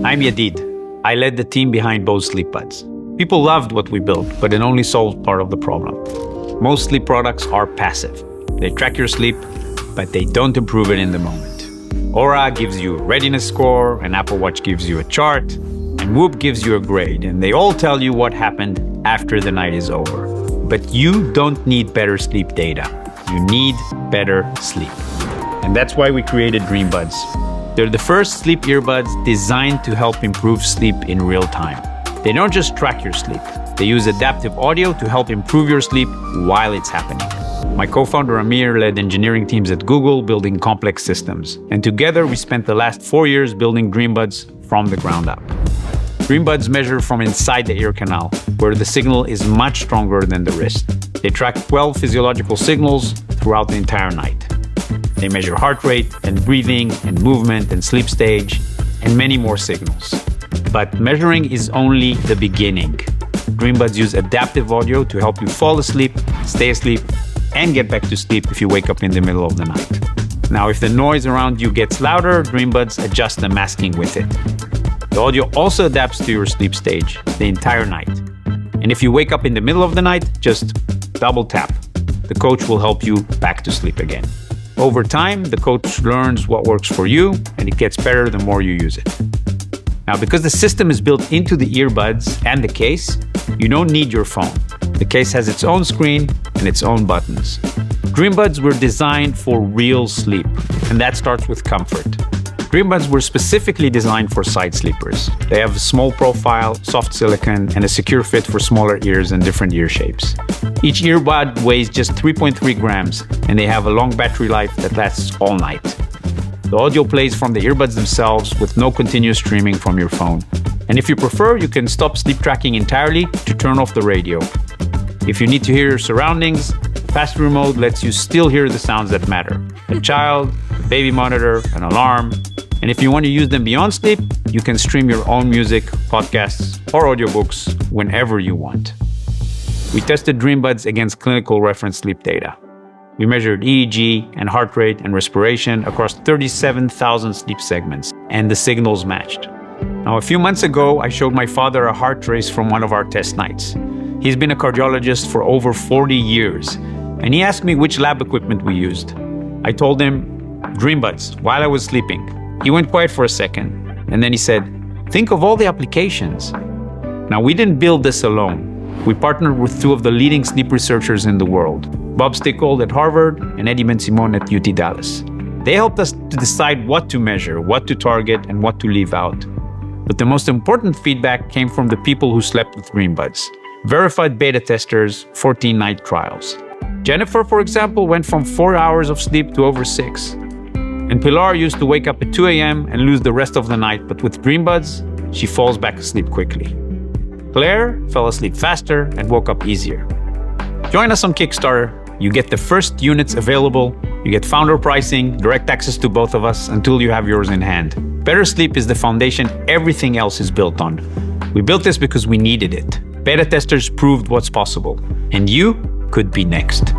I'm Yadid. I led the team behind Bose Sleep Buds. People loved what we built, but it only solved part of the problem. Most sleep products are passive. They track your sleep, but they don't improve it in the moment. Aura gives you a readiness score, and Apple Watch gives you a chart, and Whoop gives you a grade, and they all tell you what happened after the night is over. But you don't need better sleep data. You need better sleep. And that's why we created Dreambuds. They're the first sleep earbuds designed to help improve sleep in real time. They don't just track your sleep. They use adaptive audio to help improve your sleep while it's happening. My co-founder Amir led engineering teams at Google building complex systems. And together we spent the last 4 years building Dreambuds from the ground up. Dreambuds measure from inside the ear canal, where the signal is much stronger than the wrist. They track 12 physiological signals throughout the entire night. They measure heart rate and breathing and movement and sleep stage and many more signals. But measuring is only the beginning. Dreambuds use adaptive audio to help you fall asleep, stay asleep, and get back to sleep if you wake up in the middle of the night. Now, if the noise around you gets louder, Dreambuds adjust the masking with it. The audio also adapts to your sleep stage the entire night. And if you wake up in the middle of the night, just double tap. The coach will help you back to sleep again. Over time, the coach learns what works for you, and it gets better the more you use it. Now, because the system is built into the earbuds and the case, you don't need your phone. The case has its own screen and its own buttons. Dreambuds were designed for real sleep, and that starts with comfort. Dreambuds were specifically designed for side sleepers. They have a small profile, soft silicone, and a secure fit for smaller ears and different ear shapes. Each earbud weighs just 3.3 grams, and they have a long battery life that lasts all night. The audio plays from the earbuds themselves with no continuous streaming from your phone. And if you prefer, you can stop sleep tracking entirely to turn off the radio. If you need to hear your surroundings, pass-through mode lets you still hear the sounds that matter. A child, a baby monitor, an alarm. And if you want to use them beyond sleep, you can stream your own music, podcasts, or audiobooks whenever you want. We tested Dreambuds against clinical reference sleep data. We measured EEG and heart rate and respiration across 37,000 sleep segments, and the signals matched. Now, a few months ago, I showed my father a heart trace from one of our test nights. He's been a cardiologist for over 40 years, and he asked me which lab equipment we used. I told him, Dreambuds, while I was sleeping. He went quiet for a second, and then he said, think of all the applications. Now, we didn't build this alone. We partnered with two of the leading sleep researchers in the world, Bob Stickold at Harvard and Eddie Ben-Simon at UT Dallas. They helped us to decide what to measure, what to target, and what to leave out. But the most important feedback came from the people who slept with Dreambuds. Verified beta testers, 14-night trials. Jennifer, for example, went from 4 hours of sleep to over 6. And Pilar used to wake up at 2 a.m. and lose the rest of the night, but with Dreambuds, she falls back asleep quickly. Claire fell asleep faster and woke up easier. Join us on Kickstarter. You get the first units available, you get founder pricing, direct access to both of us until you have yours in hand. Better sleep is the foundation everything else is built on. We built this because we needed it. Beta testers proved what's possible, and you could be next.